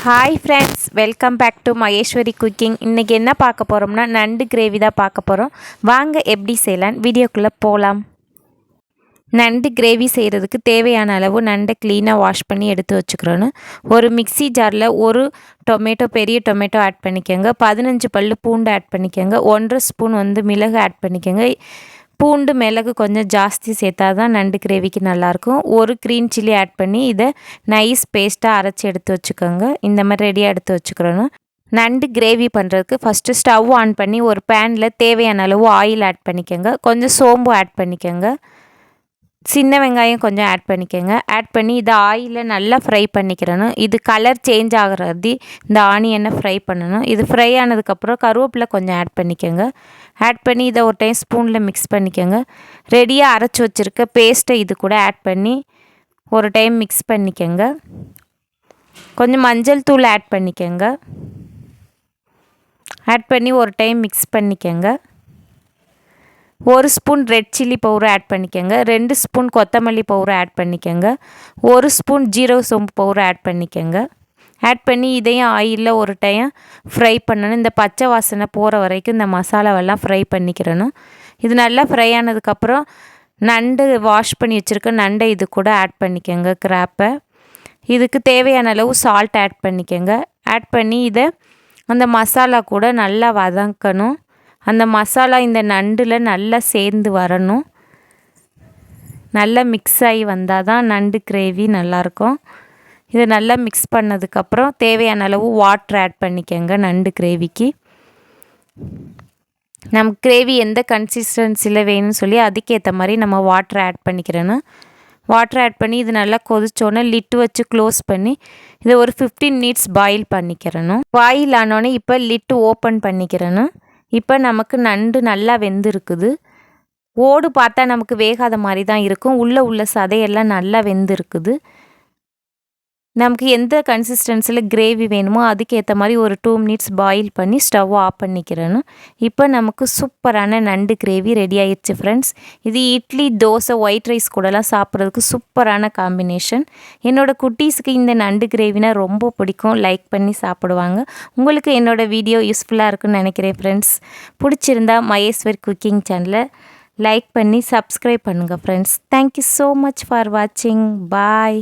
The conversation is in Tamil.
Hi friends, welcome back to Maheswari cooking. இன்றைக்கி என்ன பார்க்க போகிறோம்னா நண்டு கிரேவி தான் பார்க்க போகிறோம். வாங்க எப்படி செய்யலான்னு வீடியோக்குள்ளே போகலாம். நண்டு கிரேவி செய்கிறதுக்கு தேவையான அளவு நண்டை க்ளீனாக வாஷ் பண்ணி எடுத்து வச்சுக்கிறோன்னு ஒரு மிக்சி ஜாரில் ஒரு டொமேட்டோ, பெரிய டொமேட்டோ ஆட் பண்ணிக்கோங்க. 15 பல் பூண்டு ஆட் பண்ணிக்கோங்க. 1.5 ஸ்பூன் மிளகு ஆட் பண்ணிக்கோங்க. பூண்டு மிளகு கொஞ்சம் ஜாஸ்தி சேர்த்தா தான் நண்டு கிரேவிக்கு நல்லாயிருக்கும். ஒரு க்ரீன் சில்லி ஆட் பண்ணி இதை நைஸ் பேஸ்ட்டாக அரைச்சி எடுத்து வச்சுக்கோங்க. இந்த மாதிரி ரெடியாக எடுத்து வச்சுக்கிறணும். நண்டு கிரேவி பண்ணுறதுக்கு ஃபஸ்ட்டு ஸ்டவ் ஆன் பண்ணி ஒரு பேனில் தேவையான அளவு ஆயில் ஆட் பண்ணிக்கோங்க. கொஞ்சம் சோம்பு ஆட் பண்ணிக்கோங்க. சின்ன வெங்காயம் கொஞ்சம் ஆட் பண்ணிக்கோங்க. ஆட் பண்ணி இதை ஆயிலில் நல்லா ஃப்ரை பண்ணிக்கிறணும். இது கலர் சேஞ்ச் ஆகிறது இந்த ஆனியனை ஃப்ரை பண்ணணும். இது ஃப்ரை ஆனதுக்கப்புறம் கருவேப்பிலை கொஞ்சம் ஆட் பண்ணிக்கோங்க. ஆட் பண்ணி இதை ஒரு டைம் ஸ்பூனில் மிக்ஸ் பண்ணிக்கோங்க. ரெடியாக அரைச்சி வச்சுருக்க பேஸ்ட்டை இது கூட ஆட் பண்ணி ஒரு டைம் மிக்ஸ் பண்ணிக்கோங்க. கொஞ்சம் மஞ்சள் தூள் ஆட் பண்ணிக்கோங்க. ஆட் பண்ணி ஒரு டைம் மிக்ஸ் பண்ணிக்கோங்க. 1 spoon red chilli powder add பண்ணிக்கோங்க. 2 ஸ்பூன் கொத்தமல்லி பவுடர் ஆட் பண்ணிக்கோங்க. 1 ஸ்பூன் ஜீரக சோம்பு பவுடர் ஆட் பண்ணிக்கோங்க. ஆட் பண்ணி இதையும் ஆயிலில் ஒரு டைம் ஃப்ரை பண்ணணும். இந்த பச்சை வாசனை போகிற வரைக்கும் இந்த மசாலாவெல்லாம் ஃப்ரை பண்ணிக்கிறணும். இது நல்லா ஃப்ரை ஆனதுக்கப்புறம் நண்டு வாஷ் பண்ணி வச்சுருக்க நண்டை இது கூட ஆட் பண்ணிக்கோங்க. கிராப்பை இதுக்கு தேவையான அளவு சால்ட் ஆட் பண்ணிக்கோங்க. ஆட் பண்ணி இதை அந்த மசாலா கூட நல்லா வதக்கணும். அந்த மசாலா இந்த நண்டில் நல்லா சேர்ந்து வரணும். நல்லா மிக்ஸ் ஆகி வந்தால் தான் நண்டு கிரேவி நல்லாயிருக்கும். இதை நல்லா மிக்ஸ் பண்ணதுக்கப்புறம் தேவையான அளவு வாட்டர் ஆட் பண்ணிக்கோங்க. நண்டு கிரேவிக்கு நமக்கு கிரேவி எந்த கன்சிஸ்டன்சியில் வேணும்னு சொல்லி அதுக்கேற்ற மாதிரி நம்ம வாட்டர் ஆட் பண்ணிக்கிறணும். வாட்டர் ஆட் பண்ணி இது நல்லா கொதிச்சோன்னே லிட்டு வச்சு க்ளோஸ் பண்ணி இதை ஒரு 15 மினிட்ஸ் பாயில் பண்ணிக்கிறணும். பாயில் ஆனோடனே இப்போ லிட்டு ஓப்பன் பண்ணிக்கிறணும். இப்போ நமக்கு நண்டு நல்லா வெந்திருக்குது. ஓடு பார்த்தா நமக்கு வேகாத மாதிரி தான் இருக்கும். உள்ள சதையெல்லாம் நல்லா வெந்திருக்குது. நமக்கு எந்த கன்சிஸ்டன்சியில் கிரேவி வேணுமோ அதுக்கேற்ற மாதிரி ஒரு 2 மினிட்ஸ் பாயில் பண்ணி ஸ்டவ் ஆஃப் பண்ணிக்கிறணும். இப்போ நமக்கு சூப்பரான நண்டு கிரேவி ரெடி ஆயிடுச்சு ஃப்ரெண்ட்ஸ். இது இட்லி, தோசை, ஒயிட் ரைஸ் கூடலாம் சாப்பிட்றதுக்கு சூப்பரான காம்பினேஷன். என்னோடய குட்டீஸுக்கு இந்த நண்டு கிரேவினா ரொம்ப பிடிக்கும். லைக் பண்ணி சாப்பிடுவாங்க. உங்களுக்கு என்னோடய வீடியோ யூஸ்ஃபுல்லாக இருக்குன்னு நினைக்கிறேன் ஃப்ரெண்ட்ஸ். பிடிச்சிருந்தா மகேஸ்வரி குக்கிங் சேனலை லைக் பண்ணி சப்ஸ்கிரைப் பண்ணுங்கள் friends. Thank you so much for வாட்சிங். பாய்.